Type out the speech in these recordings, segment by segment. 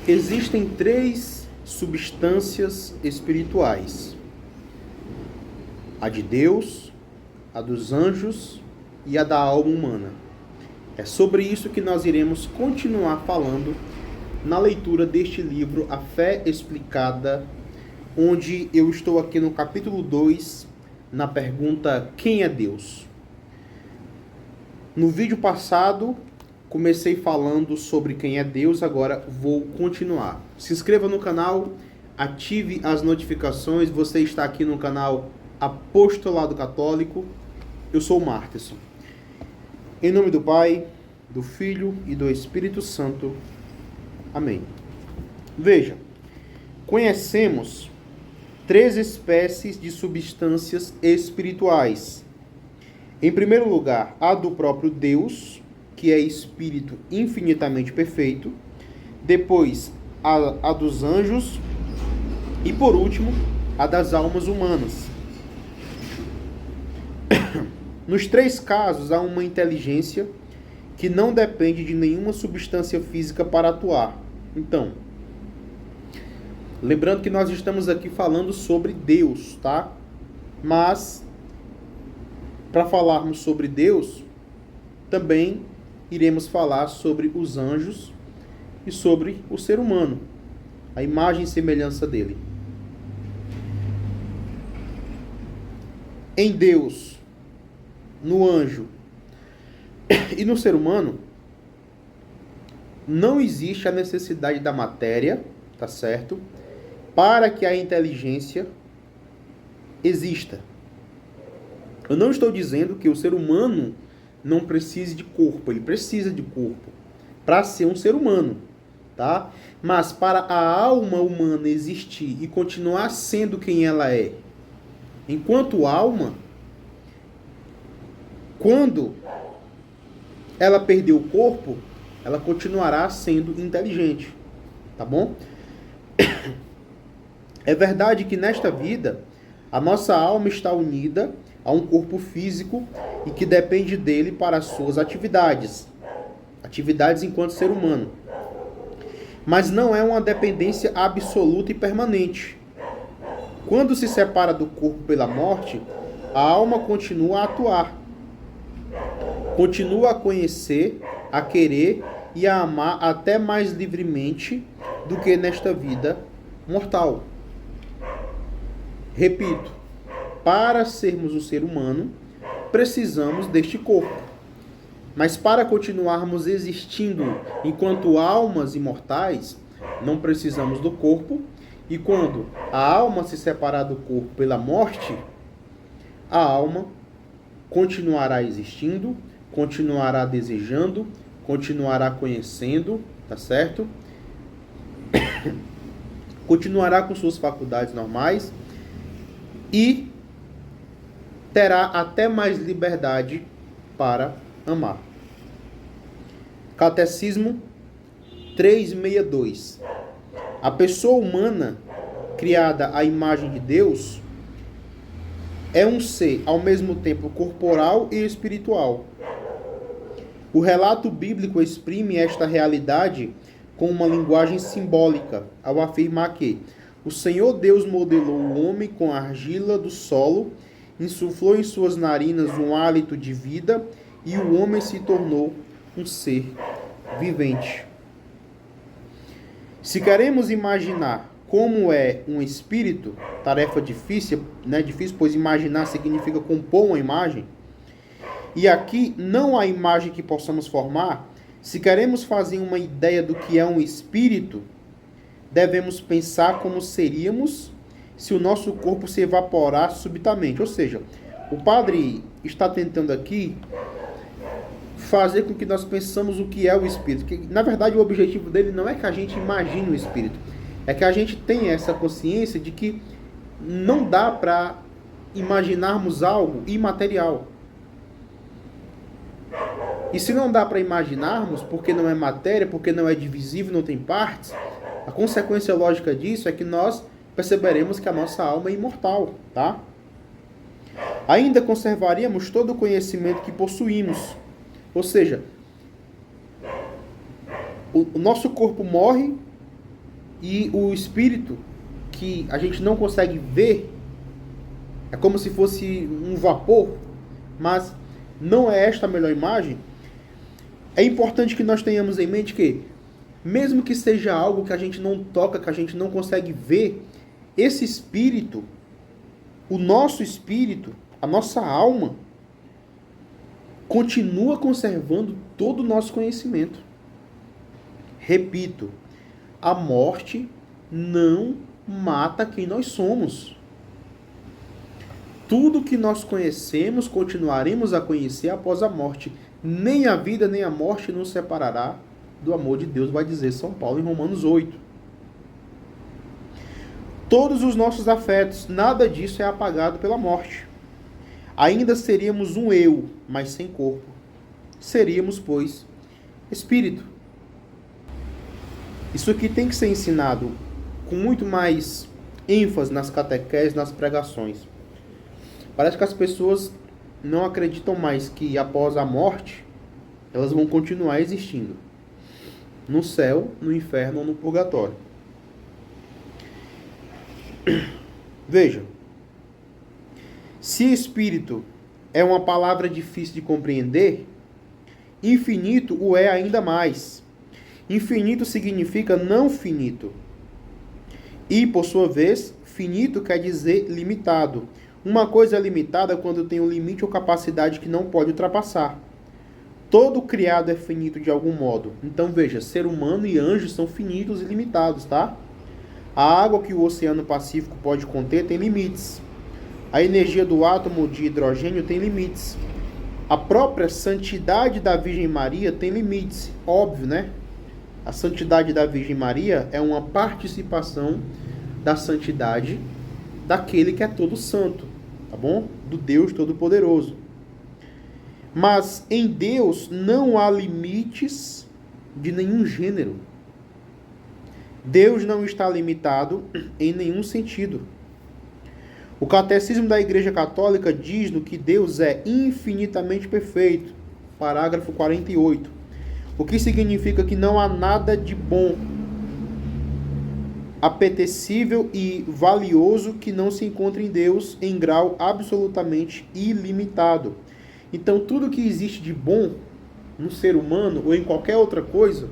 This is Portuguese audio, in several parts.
Existem três substâncias espirituais: a de Deus, a dos anjos e a da alma humana. É sobre isso que nós iremos continuar falando na leitura deste livro, A Fé Explicada, onde eu estou aqui no capítulo 2, na pergunta: quem é Deus? No vídeo passado, comecei falando sobre quem é Deus, agora vou continuar. Se inscreva no canal, ative as notificações. Você está aqui no canal Apostolado Católico. Eu sou o Mártirson. Em nome do Pai, do Filho e do Espírito Santo. Amém. Veja, conhecemos três espécies de substâncias espirituais. Em primeiro lugar, a do próprio Deus, que é espírito infinitamente perfeito. Depois, a dos anjos. E por último, a das almas humanas. Nos três casos, há uma inteligência que não depende de nenhuma substância física para atuar. Então, lembrando que nós estamos aqui falando sobre Deus, tá? Mas, para falarmos sobre Deus, também iremos falar sobre os anjos e sobre o ser humano, a imagem e semelhança dele. Em Deus, no anjo e no ser humano, não existe a necessidade da matéria, tá certo? Para que a inteligência exista. Eu não estou dizendo que o ser humano não precise de corpo, ele precisa de corpo para ser um ser humano, tá? Mas para a alma humana existir e continuar sendo quem ela é, enquanto alma, quando ela perder o corpo, ela continuará sendo inteligente, tá bom? É verdade que nesta vida, a nossa alma está unida a um corpo físico e que depende dele para as suas atividades enquanto ser humano. Mas não é uma dependência absoluta e permanente. Quando se separa do corpo pela morte, a alma continua a atuar, continua a conhecer, a querer e a amar até mais livremente do que nesta vida mortal. Repito, para sermos um ser humano, precisamos deste corpo. Mas para continuarmos existindo enquanto almas imortais, não precisamos do corpo. E quando a alma se separar do corpo pela morte, a alma continuará existindo, continuará desejando, continuará conhecendo, tá certo? Continuará com suas faculdades normais e terá até mais liberdade para amar. Catecismo 362. A pessoa humana, criada à imagem de Deus, é um ser ao mesmo tempo corporal e espiritual. O relato bíblico exprime esta realidade com uma linguagem simbólica, ao afirmar que o Senhor Deus modelou o homem com a argila do solo, insuflou em suas narinas um hálito de vida e o homem se tornou um ser vivente. Se queremos imaginar como é um espírito, tarefa difícil, né? Difícil, pois imaginar significa compor uma imagem. E aqui não há imagem que possamos formar. Se queremos fazer uma ideia do que é um espírito, devemos pensar como seríamos se o nosso corpo se evaporasse subitamente. Ou seja, o padre está tentando aqui fazer com que nós pensamos o que é o espírito. Que, na verdade, o objetivo dele não é que a gente imagine o espírito. É que a gente tenha essa consciência de que não dá para imaginarmos algo imaterial. E se não dá para imaginarmos, porque não é matéria, porque não é divisível, não tem partes, a consequência lógica disso é que nós perceberemos que a nossa alma é imortal, tá? Ainda conservaríamos todo o conhecimento que possuímos. Ou seja, o nosso corpo morre E o espírito que a gente não consegue ver, é como se fosse um vapor, mas não é esta a melhor imagem. É importante que nós tenhamos em mente que, mesmo que seja algo que a gente não toca, que a gente não consegue ver, esse espírito, o nosso espírito, a nossa alma, continua conservando todo o nosso conhecimento. Repito, a morte não mata quem nós somos. Tudo que nós conhecemos, continuaremos a conhecer após a morte. Nem a vida, nem a morte nos separará do amor de Deus, vai dizer São Paulo em Romanos 8. Todos os nossos afetos, nada disso é apagado pela morte. Ainda seríamos um eu, mas sem corpo. Seríamos, pois, espírito. Isso aqui tem que ser ensinado com muito mais ênfase nas catequeses, nas pregações. Parece que as pessoas não acreditam mais que após a morte elas vão continuar existindo no céu, no inferno ou no purgatório. Veja, se espírito é uma palavra difícil de compreender, infinito o é ainda mais. Infinito significa não finito. E, por sua vez, finito quer dizer limitado. Uma coisa é limitada quando tem um limite ou capacidade que não pode ultrapassar. Todo criado é finito de algum modo. Então, veja, ser humano e anjos são finitos e limitados, tá? A água que o Oceano Pacífico pode conter tem limites. A energia do átomo de hidrogênio tem limites. A própria santidade da Virgem Maria tem limites. Óbvio, né? A santidade da Virgem Maria é uma participação da santidade daquele que é todo santo, tá bom? Do Deus Todo-Poderoso. Mas em Deus não há limites de nenhum gênero. Deus não está limitado em nenhum sentido. O Catecismo da Igreja Católica diz-nos que Deus é infinitamente perfeito. Parágrafo 48. O que significa que não há nada de bom, apetecível e valioso que não se encontre em Deus em grau absolutamente ilimitado. Então, tudo que existe de bom no ser humano ou em qualquer outra coisa,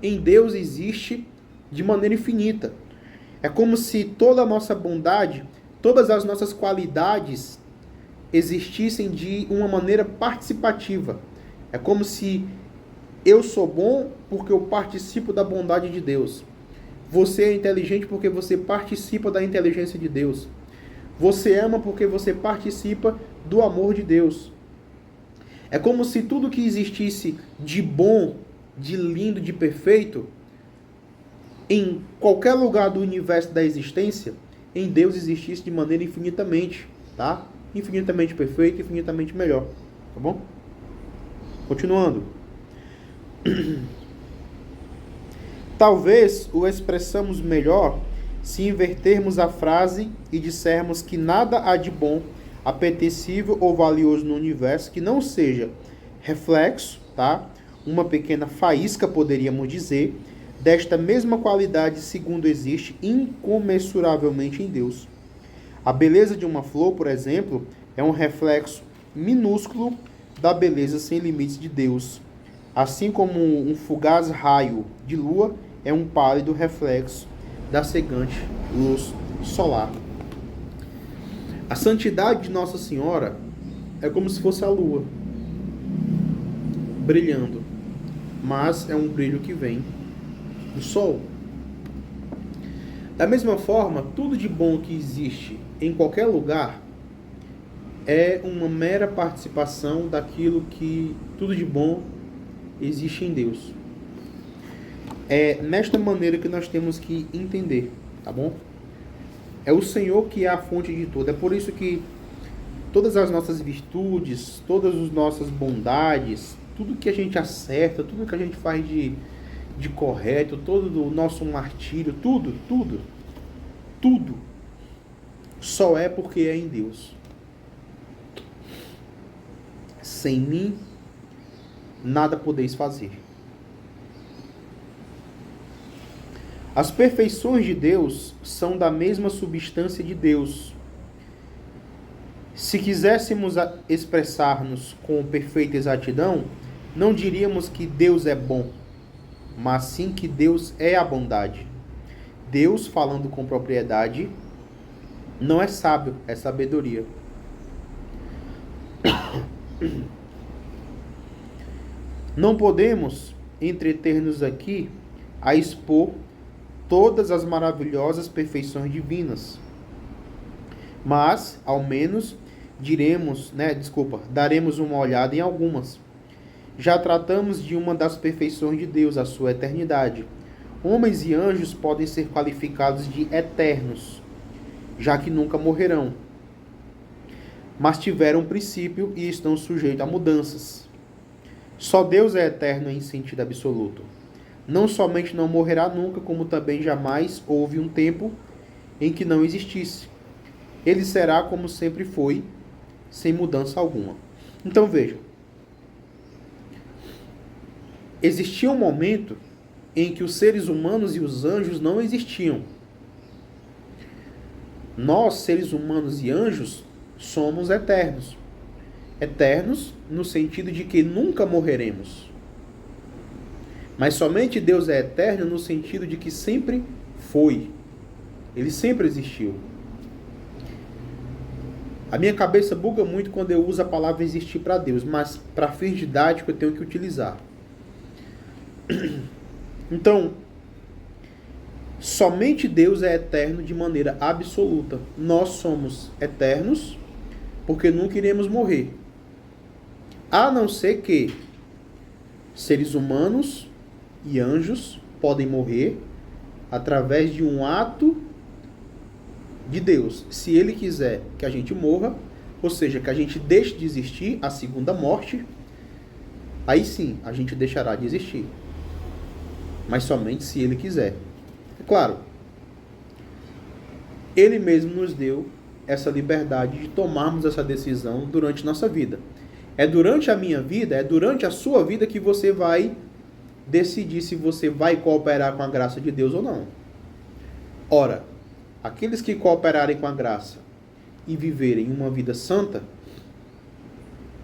em Deus existe de maneira infinita. É como se toda a nossa bondade, todas as nossas qualidades existissem de uma maneira participativa. É como se eu sou bom porque eu participo da bondade de Deus. Você é inteligente porque você participa da inteligência de Deus. Você ama porque você participa do amor de Deus. É como se tudo que existisse de bom, de lindo, de perfeito, em qualquer lugar do universo da existência, em Deus existisse de maneira infinitamente, tá? Infinitamente perfeito, infinitamente melhor, tá bom? Continuando. Talvez o expressamos melhor se invertermos a frase e dissermos que nada há de bom, apetecível ou valioso no universo que não seja reflexo, tá? Uma pequena faísca, poderíamos dizer, desta mesma qualidade segundo existe incomensuravelmente em Deus. A beleza de uma flor, por exemplo, é um reflexo minúsculo da beleza sem limites de Deus, assim como um fugaz raio de lua é um pálido reflexo da cegante luz solar. A santidade de Nossa Senhora é como se fosse a lua, brilhando, mas é um brilho que vem do sol. Da mesma forma, tudo de bom que existe em qualquer lugar é uma mera participação daquilo que tudo de bom existe em Deus. É nesta maneira que nós temos que entender, tá bom? É o Senhor que é a fonte de tudo. É por isso que todas as nossas virtudes, todas as nossas bondades, tudo que a gente acerta, tudo que a gente faz de correto, todo o nosso martírio, tudo só é porque é em Deus. Sem mim, nada podeis fazer. As perfeições de Deus são da mesma substância de Deus. Se quiséssemos expressar-nos com perfeita exatidão, não diríamos que Deus é bom, mas sim que Deus é a bondade. Deus, falando com propriedade, não é sábio, é sabedoria. Não podemos entreter-nos aqui a expor todas as maravilhosas perfeições divinas, mas, ao menos, daremos uma olhada em algumas. Já tratamos de uma das perfeições de Deus, a sua eternidade. Homens e anjos podem ser qualificados de eternos, já que nunca morrerão, mas tiveram princípio e estão sujeitos a mudanças. Só Deus é eterno em sentido absoluto. Não somente não morrerá nunca, como também jamais houve um tempo em que não existisse. Ele será como sempre foi, sem mudança alguma. Então veja, existia um momento em que os seres humanos e os anjos não existiam. Nós, seres humanos e anjos, somos eternos. Eternos no sentido de que nunca morreremos. Mas somente Deus é eterno no sentido de que sempre foi. Ele sempre existiu. A minha cabeça buga muito quando eu uso a palavra existir para Deus, mas para fins didáticos eu tenho que utilizar. Então, somente Deus é eterno de maneira absoluta. Nós somos eternos porque nunca iremos morrer. A não ser que seres humanos e anjos podem morrer através de um ato de Deus. Se Ele quiser que a gente morra, ou seja, que a gente deixe de existir, a segunda morte, aí sim a gente deixará de existir. Mas somente se Ele quiser. É claro, Ele mesmo nos deu essa liberdade de tomarmos essa decisão durante nossa vida. É durante a minha vida, é durante a sua vida que você vai decidir se você vai cooperar com a graça de Deus ou não. Ora, aqueles que cooperarem com a graça e viverem uma vida santa,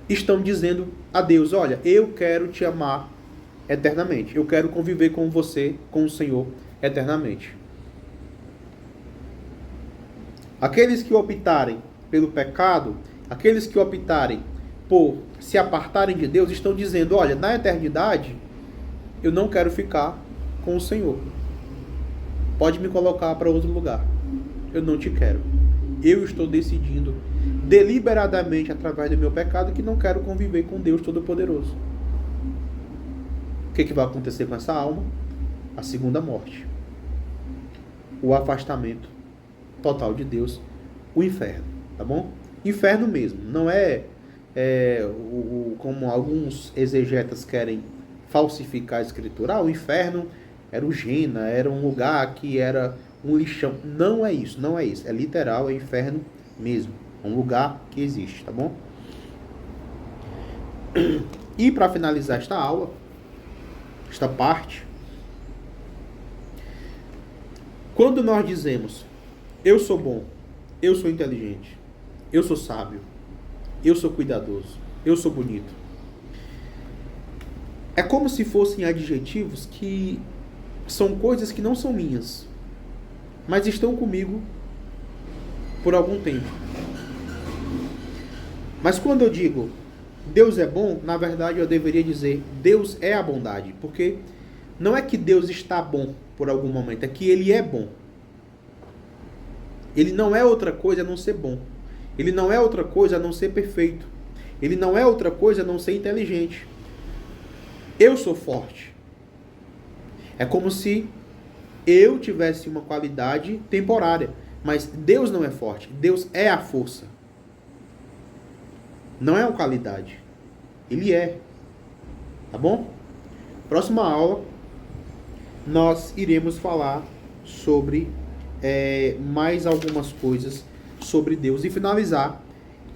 estão dizendo a Deus, olha, eu quero te amar eternamente. Eu quero conviver com você, com o Senhor, eternamente. Aqueles que optarem pelo pecado, aqueles que optarem por se apartarem de Deus, estão dizendo, olha, na eternidade, eu não quero ficar com o Senhor. Pode me colocar para outro lugar. Eu não te quero. Eu estou decidindo deliberadamente, através do meu pecado, que não quero conviver com Deus Todo-Poderoso. O que vai acontecer com essa alma? A segunda morte. O afastamento total de Deus. O inferno. Tá bom? Inferno mesmo. Não é, como alguns exegetas querem falsificar a escritura. O inferno era o Gena, era um lugar que era um lixão. Não é isso, não é isso. É literal, é inferno mesmo. É um lugar que existe, tá bom? E para finalizar esta aula, esta parte, quando nós dizemos, eu sou bom, eu sou inteligente, eu sou sábio, eu sou cuidadoso, eu sou bonito, é como se fossem adjetivos que são coisas que não são minhas, mas estão comigo por algum tempo. Mas quando eu digo Deus é bom, na verdade eu deveria dizer Deus é a bondade, porque não é que Deus está bom por algum momento, é que Ele é bom. Ele não é outra coisa a não ser bom. Ele não é outra coisa a não ser perfeito. Ele não é outra coisa a não ser inteligente. Eu sou forte. É como se eu tivesse uma qualidade temporária. Mas Deus não é forte. Deus é a força. Não é uma qualidade. Ele é. Tá bom? Próxima aula, nós iremos falar sobre mais algumas coisas sobre Deus e finalizar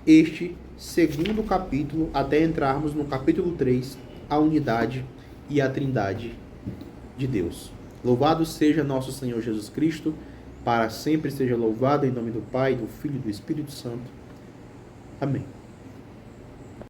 este segundo capítulo até entrarmos no capítulo 3, a unidade e a trindade de Deus. Louvado seja nosso Senhor Jesus Cristo, para sempre seja louvado, em nome do Pai, do Filho e do Espírito Santo. Amém.